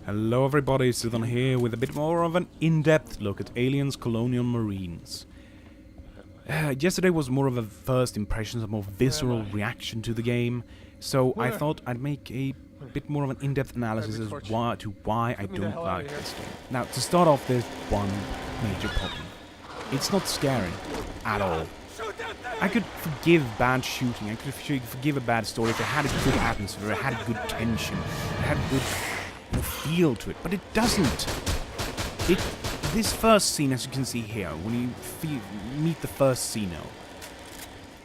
Hello everybody, Suthan here with a bit more of an in-depth look at Aliens Colonial Marines. Yesterday was more of a first impressions, a more visceral reaction to the game, so I thought I'd make a bit more of an in-depth analysis as to why I don't like this game. Now, to start off, there's one major problem. It's not scary at all. I could forgive bad shooting, I could forgive a bad story if it had a good atmosphere, it had good tension, it had good feel to it, but it doesn't. This first scene, as you can see here, when you meet the first Xeno,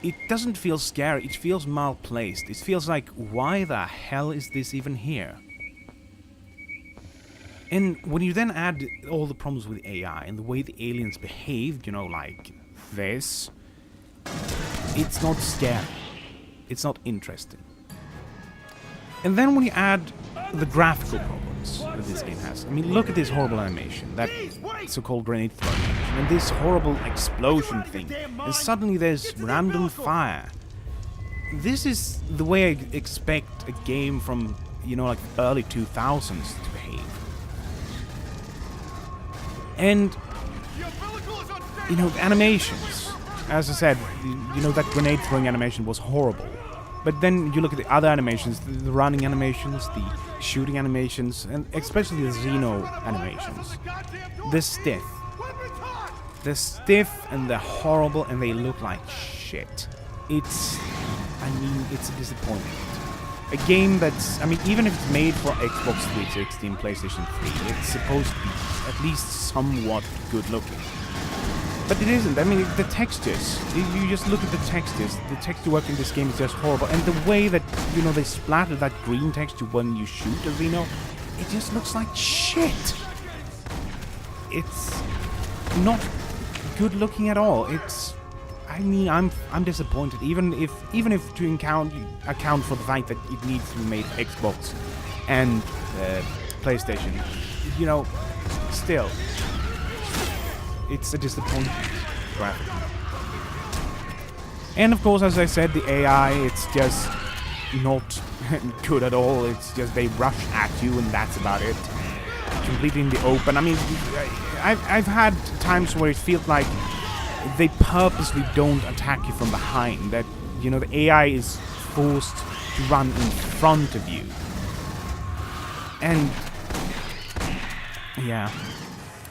it doesn't feel scary, it feels malplaced. It feels like, why the hell is this even here? And when you then add all the problems with AI and the way the aliens behave, you know, like this, it's not scary. It's not interesting. And then when you add the graphical problems that this game has. I mean, look at this horrible animation, that so-called grenade throw animation, and this horrible explosion thing, and suddenly there's random fire. This is the way I expect a game from, you know, like early 2000s to behave. And, you know, the animations, as I said, you know, that grenade throwing animation was horrible. But then you look at the other animations, the running animations, the shooting animations, and especially the Xeno animations. They're stiff. They're stiff and they're horrible and they look like shit. It's a disappointment. A game that's, I mean, even if it's made for Xbox 360 and PlayStation 3, it's supposed to be at least somewhat good looking. But it isn't. I mean, the textures. You just look at the textures. The texture work in this game is just horrible. And the way that, you know, they splatter that green texture when you shoot a Xeno, it just looks like shit. It's not good looking at all. It's, I mean, I'm disappointed. Even if to account for the fact that it needs to be made for Xbox and PlayStation, you know, still. It's a disappointment, graphically. And of course, as I said, the AI, it's just not good at all. It's just they rush at you and that's about it. Completely in the open. I mean, I've had times where it feels like they purposely don't attack you from behind. That, you know, the AI is forced to run in front of you. And, yeah.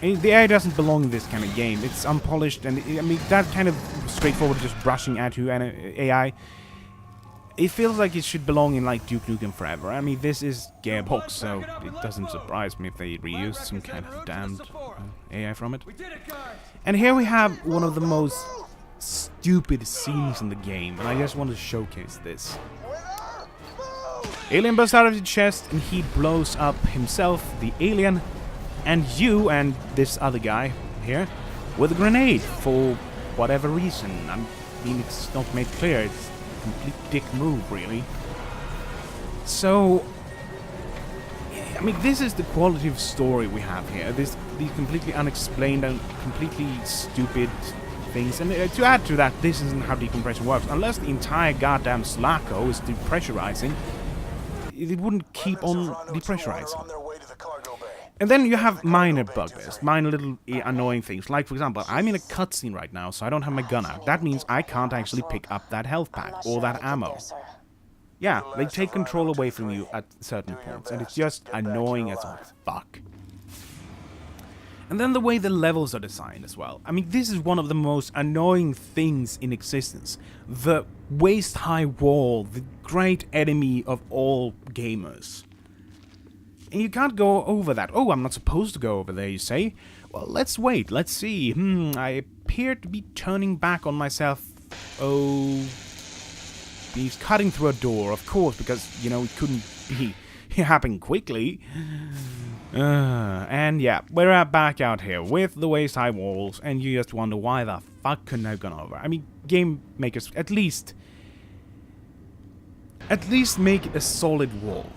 The AI doesn't belong in this kind of game. It's unpolished, and I mean, that kind of straightforward, just brushing at you AI, it feels like it should belong in like Duke Nukem Forever. I mean, this is Gearbox, so it doesn't surprise me if they reused some kind of damned AI from it. And here we have one of the most stupid scenes in the game, and I just want to showcase this. Alien bursts out of his chest, and he blows up himself, the alien, and you and this other guy here with a grenade for whatever reason. I mean, it's not made clear. It's a complete dick move, really. So, I mean, this is the quality of story we have here. These completely unexplained and completely stupid things. And to add to that, this isn't how decompression works. Unless the entire goddamn Slaco is depressurizing, it wouldn't keep on depressurizing. And then you have minor buggers, minor little annoying things. Like, for example, I'm in a cutscene right now, so I don't have my gun out. That means I can't actually pick up that health pack or that ammo. Yeah, they take control away from you at certain points, and it's just annoying as all fuck. And then the way the levels are designed as well. I mean, this is one of the most annoying things in existence. The waist-high wall, the great enemy of all gamers. And you can't go over that. Oh, I'm not supposed to go over there, you say? Well, let's wait. Let's see. I appear to be turning back on myself. Oh. He's cutting through a door, of course, because, you know, it couldn't be happening quickly. And yeah, we're back out here with the waist-high walls, and you just wonder why the fuck couldn't I have gone over? I mean, game makers, at least make it a solid wall.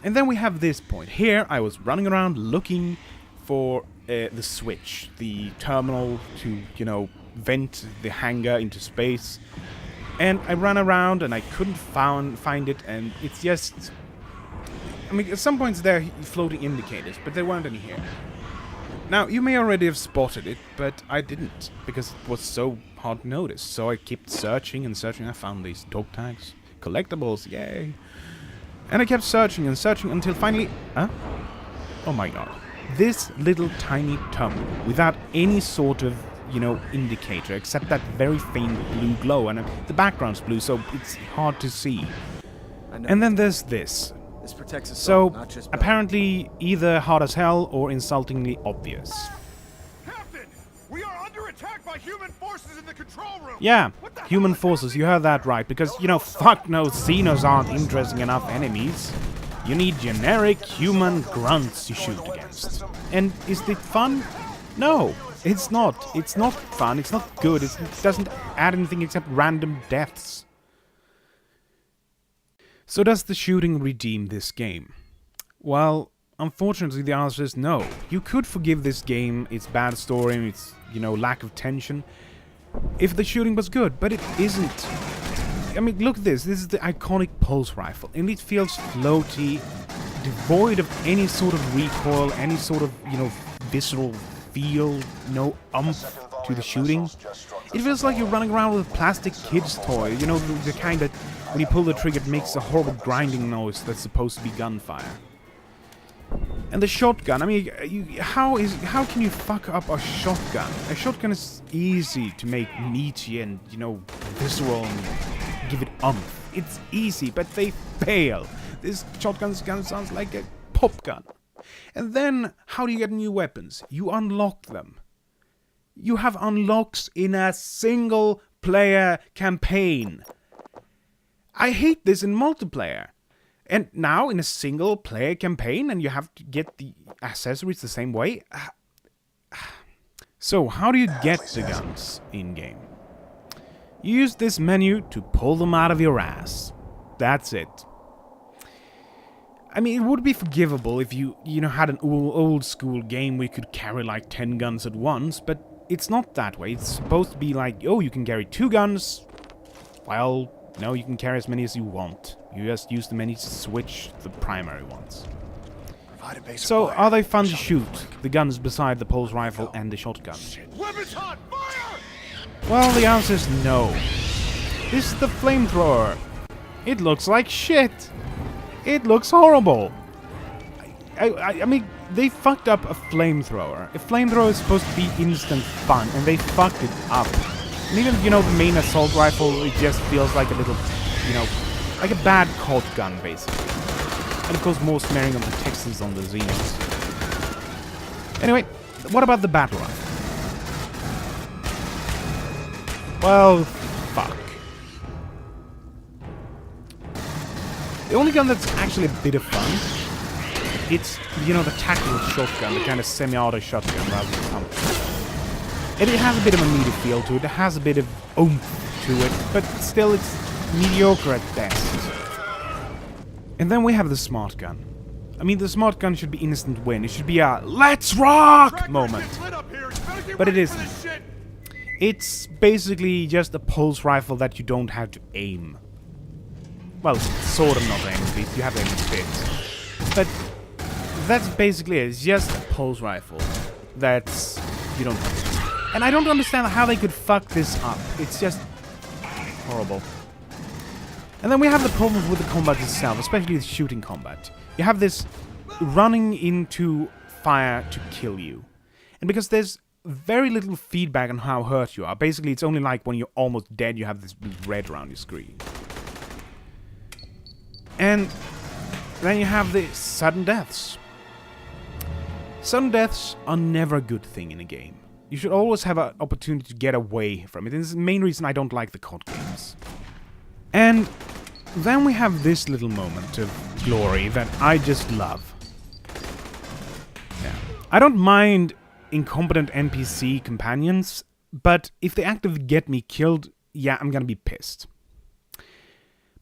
And then we have this point. Here, I was running around looking for the switch, the terminal to, you know, vent the hangar into space. And I ran around and I couldn't find it, and it's just... I mean, at some points there are floating indicators, but there weren't any here. Now, you may already have spotted it, but I didn't, because it was so hard to notice. So I kept searching and searching. I found these dog tags. Collectibles, yay. And I kept searching and searching until finally... Huh? Oh my god. This little tiny tunnel, without any sort of, you know, indicator, except that very faint blue glow, and the background's blue, so it's hard to see. And then there's this. This protects us So, all, not just apparently either hard as hell or insultingly obvious. Captain, we are under attack by human forces in the control room. Yeah, human forces, you heard that right, because, you know, fuck no, Xenos aren't interesting enough enemies. You need generic human grunts to shoot against. And is it fun? No, it's not. It's not fun, it's not good, it doesn't add anything except random deaths. So does the shooting redeem this game? Well, unfortunately the answer is no. You could forgive this game, its bad story, and its, you know, lack of tension, if the shooting was good, but it isn't. I mean, look at this. This is the iconic pulse rifle, and it feels floaty, devoid of any sort of recoil, any sort of, you know, visceral feel, no oomph to the shooting. It feels like you're running around with a plastic kid's toy, you know, the kind that when you pull the trigger it makes a horrible grinding noise that's supposed to be gunfire. And the shotgun, I mean, how can you fuck up a shotgun? A shotgun is easy to make meaty and, you know, visceral and give it oomph. It's easy, but they fail. This shotgun sounds like a pop gun. And then, how do you get new weapons? You unlock them. You have unlocks in a single player campaign. I hate this in multiplayer. And now in a single player campaign, and you have to get the accessories the same way. So how do you get the guns in game? You use this menu to pull them out of your ass. That's it. I mean, it would be forgivable if you had an old school game where you could carry like 10 guns at once, but it's not that way. It's supposed to be like, oh, you can carry 2 guns. Well, no, you can carry as many as you want. You just use the menu to switch the primary ones. So, are they fun to shoot, the guns beside the pulse rifle and the shotgun? Weapons hot, fire! Well, the answer is no. This is the flamethrower. It looks like shit. It looks horrible. I mean, they fucked up a flamethrower. A flamethrower is supposed to be instant fun, and they fucked it up. And even, you know, the main assault rifle, it just feels like a little, you know, like a bad COD gun, basically. And of course, more smearing of the Texans on the Xenos. Anyway, what about the battle rifle? Well, fuck. The only gun that's actually a bit of fun, it's, you know, the tactical shotgun, the kind of semi-auto shotgun rather than pump. And it has a bit of a meaty feel to it, it has a bit of oomph to it, but still it's mediocre at best. And then we have the smart gun. I mean, the smart gun should be instant win. It should be a "let's rock" moment. But it isn't. It's basically just a pulse rifle that you don't have to aim. Well, sort of not aim, at least. You have to aim a bit. But that's basically it. It's just a pulse rifle that's you don't have to. And I don't understand how they could fuck this up. It's just horrible. And then we have the problems with the combat itself, especially the shooting combat. You have this running into fire to kill you. And because there's very little feedback on how hurt you are, basically it's only like when you're almost dead you have this red around your screen. And then you have the sudden deaths. Sudden deaths are never a good thing in a game. You should always have an opportunity to get away from it. And this is the main reason I don't like the COD games. And then we have this little moment of glory that I just love. Yeah. I don't mind incompetent NPC companions, but if they actively get me killed, yeah, I'm gonna be pissed.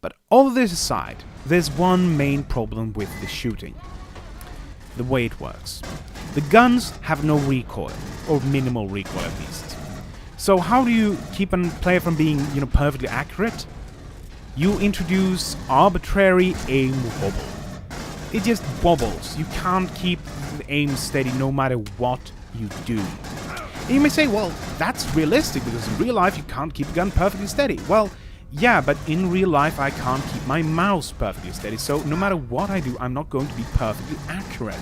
But all of this aside, there's one main problem with the shooting. The way it works. The guns have no recoil, or minimal recoil at least. So how do you keep a player from being, you know, perfectly accurate? You introduce arbitrary aim wobble. it just wobbles. You can't keep the aim steady no matter what you do. And you may say, well, that's realistic, because in real life you can't keep a gun perfectly steady. Well, yeah, but in real life I can't keep my mouse perfectly steady, so no matter what I do, I'm not going to be perfectly accurate.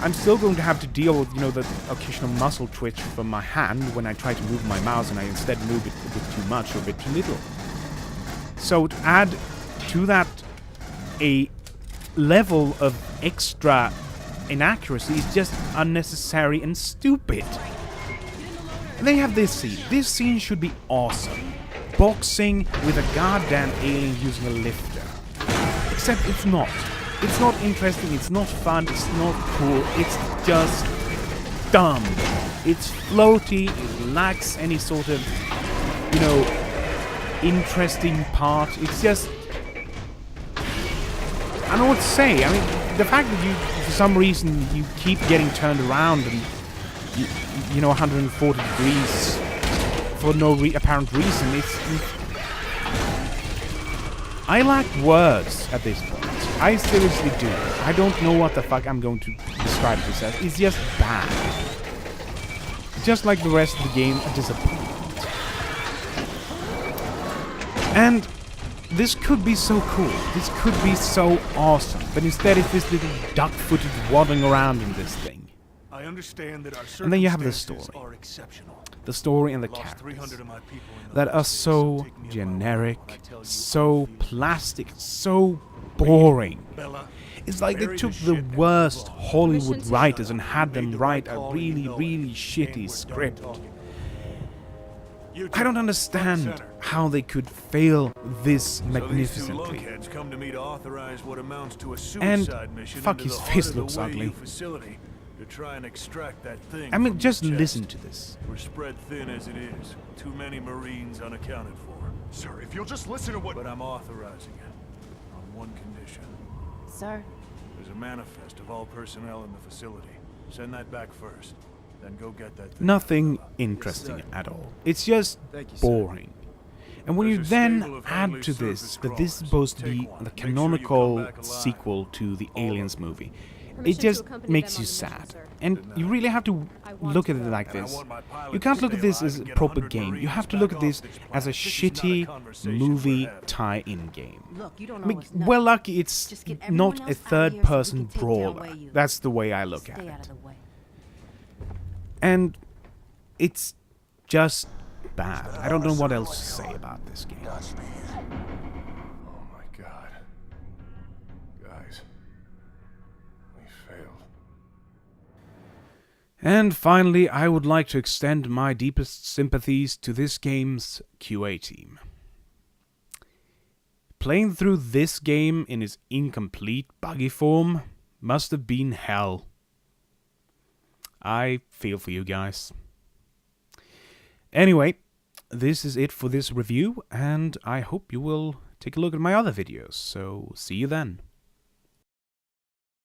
I'm still going to have to deal with, the occasional muscle twitch from my hand when I try to move my mouse and I instead move it a bit too much or a bit too little. So to add to that a level of extra inaccuracy is just unnecessary and stupid. And they have this scene. This scene should be awesome. Boxing with a goddamn alien using a lifter. Except it's not. It's not interesting, it's not fun, it's not cool, it's just dumb. It's floaty, it lacks any sort of, interesting part. It's just... I don't know what to say. I mean, the fact that you, for some reason, you keep getting turned around and, 140 degrees for no apparent reason, it's... I lack words at this point. I seriously do. I don't know what the fuck I'm going to describe this as. It's just bad. Just like the rest of the game, a disappointment. And this could be so cool. This could be so awesome. But instead it's this little duck-footed waddling around in this thing. I understand that our And then you have the story. are exceptional. The story and the characters that are so generic, so plastic, so boring. It's like they took the worst Hollywood writers and had them write a really, really shitty script. I don't understand how they could fail this magnificently. And fuck, his face looks ugly. To try and extract that thing. I mean, just listen to this. We're spread thin as it is. Too many Marines unaccounted for. Sir, if you'll just listen to what... But I'm authorizing it. On one condition. Sir? There's a manifest of all personnel in the facility. Send that back first. Then go get that thing. Nothing interesting at all. It's just boring. And when you then add to this that this is supposed to be the canonical sequel to the Aliens movie, it just makes you sad. And you really have to look at it like this. You can't look at this as a proper game. You have to look at this as a shitty movie tie-in game. I mean, well, lucky it's not a third-person brawler. That's the way I look at it. And it's just bad. I don't know what else to say about this game. Oh my god. Guys. We failed. And finally, I would like to extend my deepest sympathies to this game's QA team. Playing through this game in its incomplete, buggy form must have been hell. I feel for you guys. Anyway, this is it for this review, and I hope you will take a look at my other videos, so see you then.